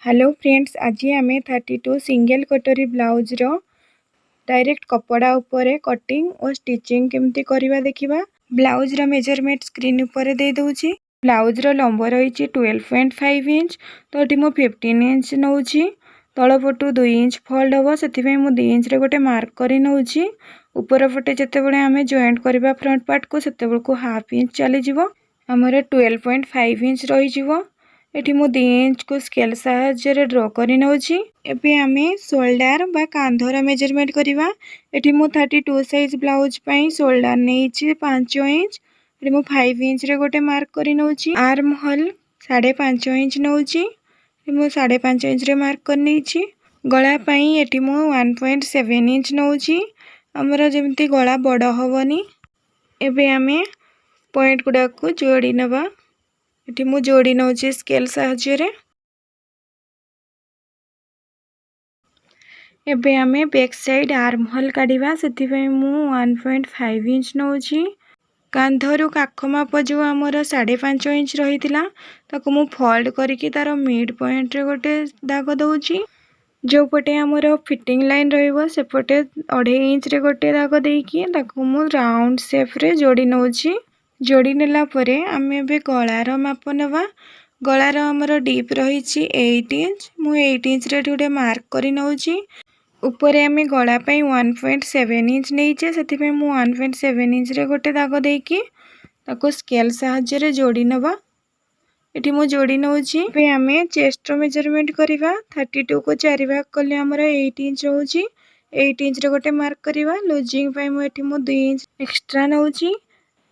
Hello friends, आज आम 32 single कटोरी ब्लाउज रो डायरेक्ट कपड़ा उपरे कटिंग और स्टिचिंग केमती करवा देखिबा। ब्लाउज रो मेजरमेंट स्क्रीन उपरे दे दोची। ब्लाउज रो लंब रही 12.5 इंच, तो ये मु 15 इंच नौची। तलपटू 2 इंच फोल्ड हम से मु 2 इंच रे गोटे मार्क कर नौची। ऊपर पटे जितेबाला आम जॉइंट करवा फ्रंट पार्ट को सेते को हाफ इंच चली जीवो। हमर 12.5 इंच रही। एठी मु 2 इंच को स्केल साहाय्य ड्रॉ करी नौची। एबे आमे शोल्डर बा कांधर मेजरमेंट करिवा। एठी मु 32 साइज ब्लाउज पई शोल्डर नेइची 5 इंच। एठी मु 5 इंच रे गोटे मार्क करी नौची। आर्म होल 5.5 इंच नौची। एठी मु 5.5 इंच रे मार्क कर नेइची। गळा पई एठी मु 1.7 इंच नौची। हमरा जेमती गळा बड़ होवनी। एबे आमे पॉइंट गुडा को जोड़ी नबा। एठी मु जोड़ी नौची स्केल साहाय्य रे। एबे आमे बैक साइड आर्म होल काढिबा। सेति पई मु 1.5 इंच नौची। कांधरु काख माप जो हमर 5.5 इंच रहितिला ताको मु फोल्ड करिकि तार मिड पॉइंट रे गोटे दाग दउची। जो पटे हमर फिटिंग लाइन रहइबो से पटे 2.5 इंच रे गोटे दाग देइकि ताको मु राउंड शेप रे जोड़ी नौची। जोड़ी नेला परे आमे बे गळार माप नबा। गळार हमर डीप रही 8 इंच। मु 8 इंच रे गोटे मार्क करी नौची। ऊपर आमे गळा पई 1.7 इंच नेइचे, सेति पई मु 1.7 इंच रे गोटे दाग देइकि ताको स्केल साहाय्य रे जोड़ी नबा। एठी मु जोड़ी नौची। पे आमे चेस्ट रो मेजरमेंट करिवा। 32 को 4 भाग कले हमर 8 इंच होची। 8 इंच रे गोटे मार्क करिवा। लूजिंग पई मु एठी मु 2 इंच एक्स्ट्रा नौची।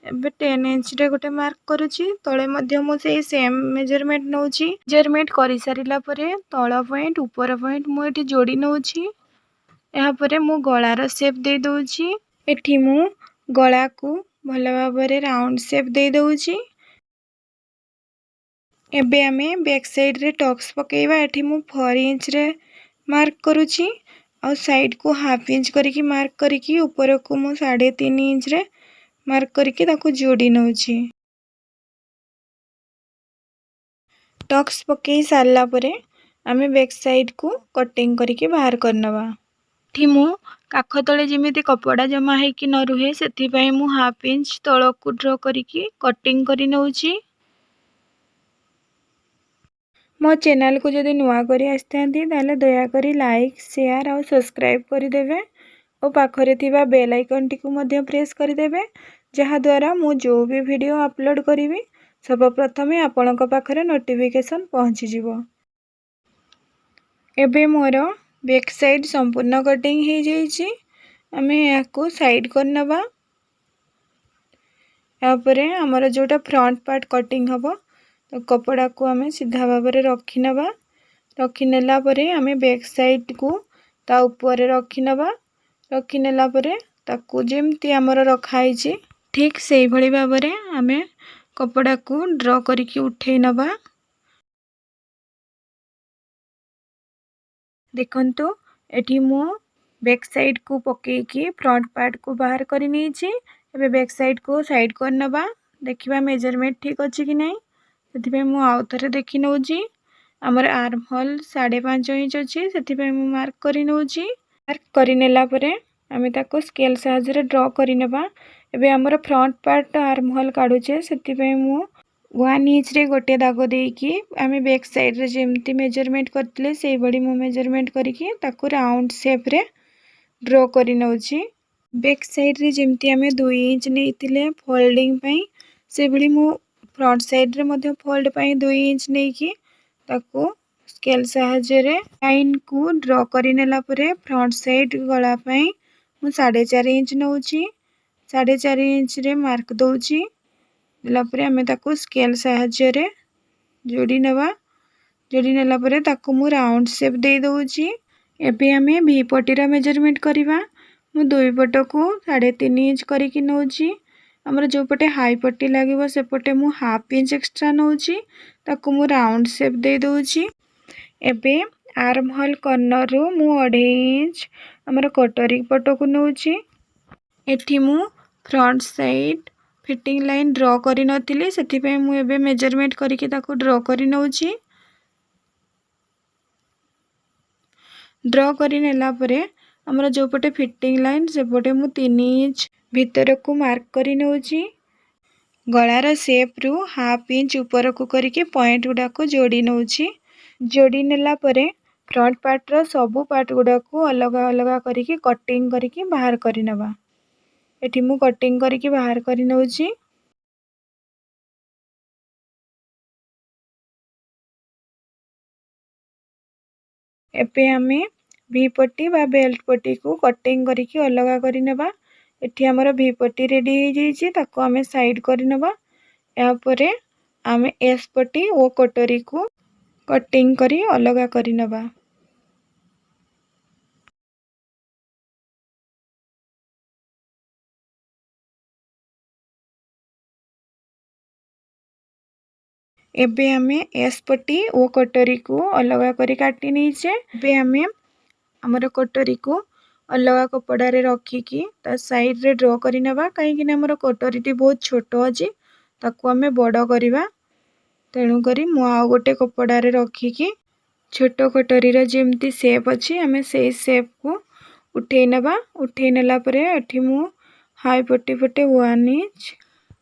एबे 10 इंच रे गोटे मार्क करूची। तळे मध्य मु सेही सेम मेजरमेंट नौची। मेजरमेंट करि सारिला परे तळ पॉइंट ऊपर पॉइंट मु एठी जोड़ी नौची। एहा परे मु गळार शेप दे दउची। एठी मु गळा को भल भाबरे राउंड शेप दे दउची। एबे आमे बैक साइड रे टक्स पकेइबा। एठी मु 4 इंच रे मार्क करूची और साइड को हाफ इंच करिकि मार्क करिकि ऊपर को मु 3.5 इंच रे मार्क करिकि ताको जोड़ी नौची। टक्स पकेई सारला परे आमे बैक साइड को कटिंग करिकि बाहर करनबा। एठी मु काख तळे जेमिति कपड़ा जमा हेकि न रुहे सेति पई मु हाफ इंच तळ को ड्रॉ करिकि कटिंग करि नौची। मो चैनल को जदि नुआ करी आस्तांती ताले दया करी लाइक शेयर और सब्सक्राइब करि देबे और पाखरे थिबा बेल आइकन टी को मध्य प्रेस करि देबे, जहा द्वारा मु जो भी वीडियो अपलोड करिवि सब प्रथमे आपनक पाखरे नोटिफिकेशन पहुंची जिवो। एबे मोर बैक साइड संपूर्ण कटिंग हे जाईची। आमे याको साइड करनबा। या परे हमर जोटा फ्रंट पार्ट कटिंग हबो तो कपड़ा को आमे सीधा भाबरे रखि नबा। रखि नेला परे आमे बैक साइड को ता ऊपर रखि नबा। रखि नेला परे ताकू जेमती हमर रखाई छी ठीक सेही भली भाबरे आमे कपड़ा को ड्रॉ करिकि उठै नबा। देखंतु एठी मु बैक साइड को पकेइकि फ्रंट पार्ट को बाहर करि नेइची। एबे बैक साइड को साइड कर नबा। देखिबा मेजरमेंट ठीक अछि कि नै। सेति पे मु आउ थरे देखि नौची। हमर आर्म होल 5.5 इंच अछि, सेति पे मु मार्क करि नौची। मार्क करि नेला परे आमे ताको स्केल साहाय्य रे ड्रॉ करि नबा। एबे हमर फ्रंट पार्ट आर्म होल काढुचे, सेति पे मु 1 इंच रे गोटे दाग देइकि आमे बैक साइड रे जेमती मेजरमेंट करथिले सेही बडी मु मेजरमेंट करिकि ताको राउंड शेप रे ड्रॉ करि नौची। बैक साइड रे जेमती आमे 2 इंच नेइतिले फोल्डिंग पई से बडी मु फ्रंट साइड रे मध्य फोल्ड पई 2 इंच नेइकि ताको स्केल साहाय्य रे लाइन को ड्रॉ करि नेला परे फ्रंट साइड गळा पई मु 4.5 इंच नौची। 4.5 इंच रे मार्क दउची। देला परे आमे ताको स्केल साहाय्य रे जोड़ी नबा। जोड़ी नेला परे ताको मु राउंड शेप दे दउची। एबे आमे भी पटीरा मेजरमेंट करिवा। मु दुई पट को 3.5 इंच करिकि नौची। हमर जो पटे हाई पट्टी लागिवो से पटे मु हाफ इंच एक्स्ट्रा नौची। ताको मु राउंड शेप दे दउची। एबे आर्म होल कॉर्नर रो मु 2.5 इंच हमर कटोरी पट को नौची। एठी मु front side fitting line draw करि नथिली, सेति पे मु एबे मेजरमेंट करिकि ताको ड्रॉ करि नौची। ड्र कर आमर जो पटे फिटिंग लाइन सेपटे मु 3 इंच भीतर को मार्क कर नौची। गलार सेप रु हाफ इंच ऊपर को करके पॉइंट गुडा को जोड़ी नौची। जोड़ी नेला परे फ्रंट पार्ट रो सबू पार्ट गुडा को अलग अलग करके कटिंग करके बाहर कर नवा। एठी मु कटिंग करके बाहर कर नौची। एपे आमे वी पट्टी बा बेल्ट पट्टी को कटिंग करके अलग कर नवा। एठी हमर वी पट्टी रेडी हो जाइए ताको आमे साइड कर नवा। या परे आमे एस पट्टी ओ कटोरी को कटिंग करी अलग कर नवा। एबे आमे एस पट्टी ओ कटोरी को अलग करी काटी नीचे। एबे आमे हमर कटोरी को अलग कपड़ा रे रखिकी ता साइड रे ड्रॉ करी नवा। कहीं हमर कटोरी टी बहुत छोट अछि ताको आमे बड़ करबा। तेणु करी मु आ गोटे कपड़ा रे रखिकी छोट कटोरी रे जेमती शेप अछि आमे सेई शेप को उठे नवा। उठे नेला परे एठी मु हाई पट्टी पटे 1 इंच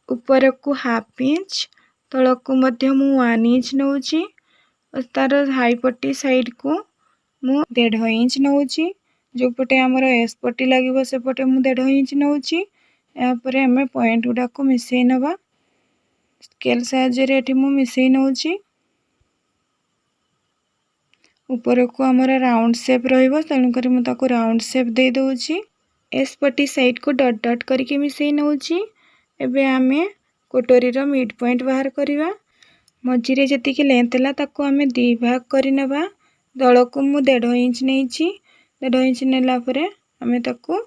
ऊपर को हाफ इंच तळक मध्य मु 1 इंच नौची। तार हाई पट्टी साइड को मु 1.5 इंच नौची। जो पटे हमर एस पट्टी लागिवो से पटे मु 1.5 इंच नौची। या परे हमें पॉइंट गुडा को मिसई नवा। स्केल साहाय्य रे एठी मु मिसई नौची। ऊपर को हमर राउंड शेप रहिबो तेणु करी मु ताको राउंड शेप दे दोची। एस पट्टी साइड को डॉट डॉट करके मिसई नौची। एबे आमे कोटोरी रो मिड पॉइंट बाहर करिवा। मझिरे जतिके लेंथ ला ताको आमे दी भाग करि नबा। दळको मु 1.5 इंच नेछि। 1.5 इंच नेला परे आमे ताको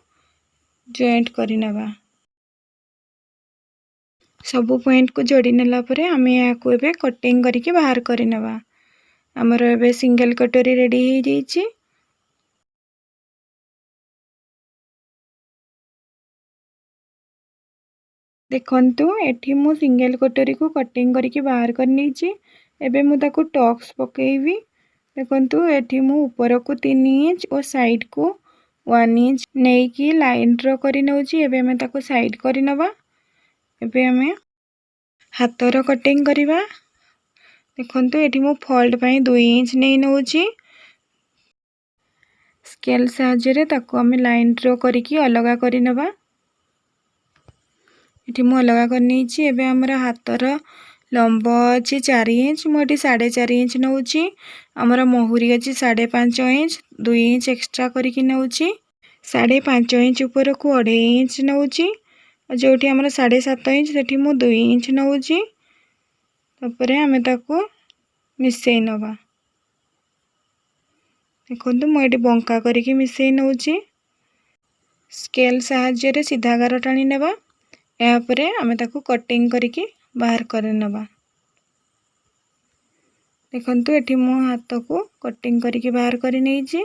जॉइंट करि नबा। सबु पॉइंट को जोड़ी नेला परे आमे याको एबे कटिंग करके बाहर करि नबा। हमर एबे सिंगल कटोरी रेडी हो जाइछि। देखंतु एठी मु सिंगल कटोरी को कटिंग करके बाहर कर नीची। एबे मु ताको टॉक्स पकेइबी। देखंतु एठी मु ऊपर को 3 इंच और साइड को 1 इंच नेई की लाइन ड्रॉ करि नउची। एबे हमें ताको साइड करि नबा। एबे हमें हाथर कटिंग करिबा। देखंतु एठी मु फोल्ड पई 2 इंच नेई नउची। स्केल साहाय्य रे ताको हमें लाइन ड्रॉ करके अलग करि नबा। एठी मु अलग कर नीची। एबे हमरा हाथर लंब अछि 4 इंच। मु एठी 4.5 इंच नउची। हमरा महुरी अछि 5.5 इंच। 2 इंच एक्स्ट्रा करके नउची। 5.5 इंच ऊपर को 2.5 इंच नउची। जोठी हमरा 7.5 इंच सेठी मु 2 इंच नउची। तपरे हमें ताको मिसई नबा। देखंतु मु एठी बंका करके मिसई नउची। स्केल साहाय्य रे सीधा गार टाणी नेबा। या परे हमें ताको कटिंग करके बाहर कर नबा। देखंतु एठी मु हाथ को कटिंग करके बाहर कर नेइची।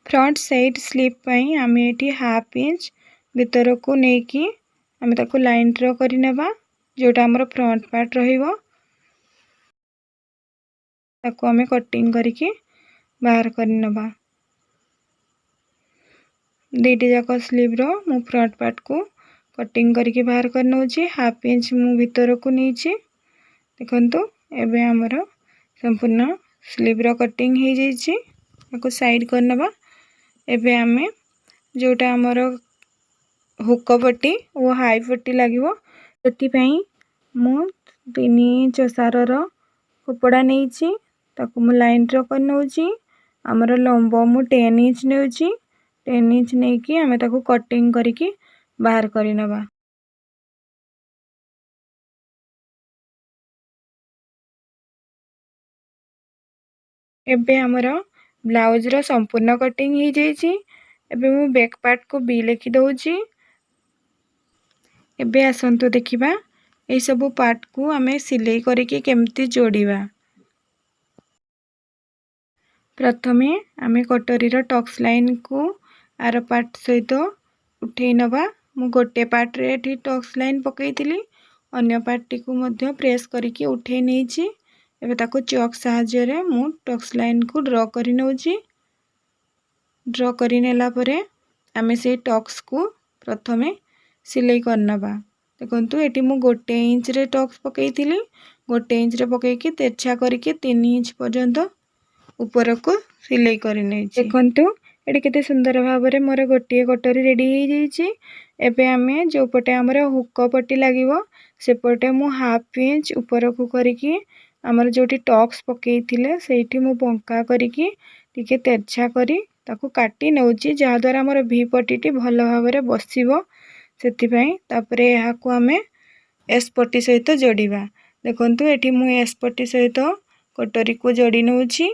फ्रंट साइड स्लिप पई हमें एठी हाफ इंच भीतर को नेकी हमें ताको लाइन ड्रॉ कर नबा। जोटा हमर फ्रंट पार्ट रहिबो ताको हमें कटिंग करके बाहर कर नबा। दीटी जाक स्लीव रो मु फ्रंट पार्ट को कटिंग करके बाहर कर नउची। हाफ इंच मु भीतर को नीची। देखंतु एबे हमर संपूर्ण स्लीव रो कटिंग हो जाइछि। ताको साइड कर नबा। एबे हमें जोटा हमर हुक पट्टी वो हाई पट्टी लागिवो सेति पई मु 3 इंच ओसार रो कपड़ा नेइछि। ताको मु लाइन ड्रॉ कर नउची। हमर लंब मु 10 इंच नेउची। 10 इंच नेकी हमें ताको कटिंग करके बाहर कर नबा। एबे हमर ब्लाउज रो संपूर्ण कटिंग हो जाइछि। एबे मु बैक पार्ट को बी लिखि दउची। एबे आसंतु देखिबा ए सब पार्ट को हमें सिलाई करके केमती जोड़ीबा। प्रथमे आमे कटोरी रो टक्स लाइन को आर पार्ट सहित उठे नबा। मु गोटे पार्ट रे एठी टक्स लाइन पकेइतिली। अन्य पार्ट टी को मध्य प्रेस करके उठे नेइछि। एबे ताको चॉक साहाय्य रे मु टक्स लाइन को ड्रॉ करि नउची। ड्र करि नेला परे आमे से टक्स को प्रथमे सिलाई करनबा। देखंतु एटी मु 1 इंच रे टक्स पकईतिली 1 इंच रे पकईकी तेरछा करके 3 इंच पर्यंत ऊपर को सिलाई करि नै छी। देखंतु एटी केते सुंदर भाबरे मोर गोटिए कटोरी रेडी हो जाईची। एबे आमे जो पटे हमर हुक पट्टी लागिवो से पटे मु हाफ इंच ऊपर को करके हमर जोटी टक्स पकईथिले सेठी मु बंका करके टिके तेरछा करी ताकू काटी नउची जहा द्वारा हमर भी पट्टीटी भल भाबरे बसिबो सेति पई। तापरे एहा को आमे एस पट्टी सहित जोड़ीबा। देखंतु एठी मु एस पट्टी सहित कटोरी को जोड़ी नउची।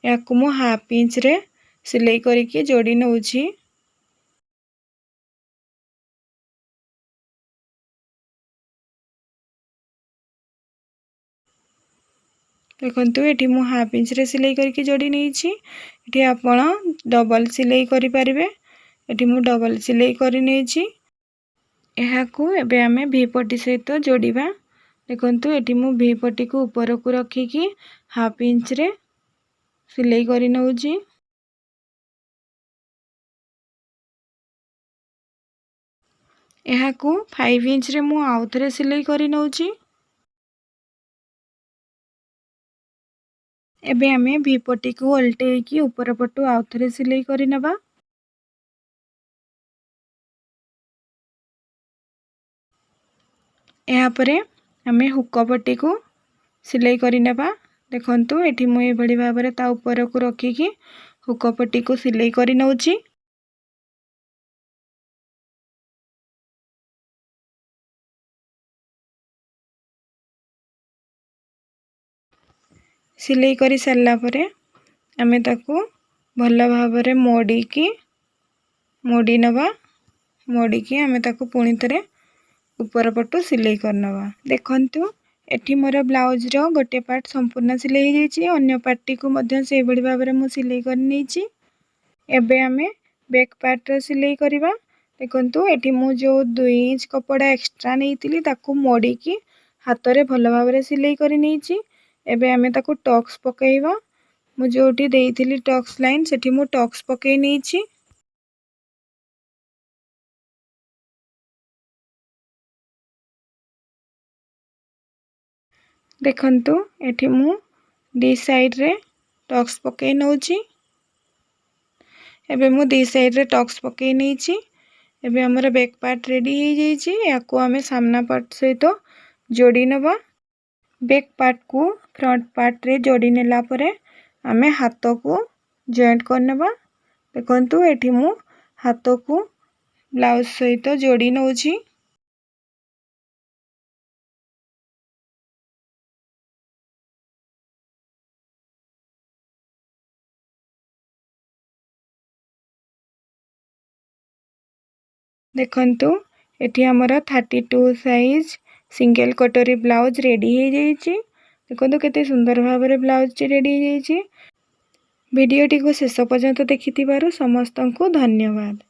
या को मु हाफ इंच रे सिलाई करके जोड़ी नउची। देखंतु एठी मु हाफ इंच रे सिलाई करके जोड़ी नैची। एठी आपण डबल सिलाई करि परिबे। एठी मु डबल सिलाई करि नैची। एहा को एबे आमे भी पट्टी सहित जोड़ीबा। देखंतु एठी मु भी पट्टी को ऊपर को रखी की हाफ इंच रे सिलाई करि नउची। एहा को 5 इंच रे मु आउ थरे सिलाई करि नउची। एबे आमे भी पट्टी को उल्टेई की ऊपर पटु आउ थरे सिलाई करि नबा। एहा परे आमे हुक पट्टी को सिलाई करि नबा। देखंतु एठी मु ए बडी भाबरे ता ऊपर को रखी की हुक पट्टी को सिलाई करि नउची। सिलाई करि सरला परे आमे ताकू भल भाबरे मोड़ी नबा। मोड़ी की आमे ताकू पुणी तरे ऊपर पटू सिलाई करनबा। देखंतु एठी मोर ब्लाउज रो गोटे पार्ट संपूर्ण सिलाई हो जाईची। अन्य पार्टी को मध्य से बडी भाबरे मु सिलाई कर नैची। एबे आमे बैक पार्ट रो सिलाई करबा। देखंतु एठी मु जो 2 इंच कपड़ा एक्स्ट्रा नैतिली ताकू मोड़ी की हाथ रे भल भाबरे सिलाई करि नैची। एबे आमे ताकू टक्स पकईबा। मु जोटी देइथिली टक्स लाइन सेठी मु टक्स पकई नैची। देखंतु एठी मु दी साइड रे टक्स पकई नउची। एबे मु दी साइड रे टक्स पकई नैची। एबे हमर बैक पार्ट रेडी हो जाईची। याको आमे सामना पार्ट सहित जोड़ी नबा। बैक पार्ट को फ्रंट पार्ट रे जोड़ी नेला परे आमे हाथ को जॉइंट करनबा। देखंतु एठी मु हाथ को ब्लाउज सहित जोड़ी नउची। देखंतु एठी हमर 32 साइज सिंगल कटोरी ब्लाउज रेडी हो जाईची। देखंतु केते सुंदर भाबरे ब्लाउज रेडी हो जाईची। वीडियो टी को शेष पर्यंत देखिथिबारु समस्तंकु धन्यवाद।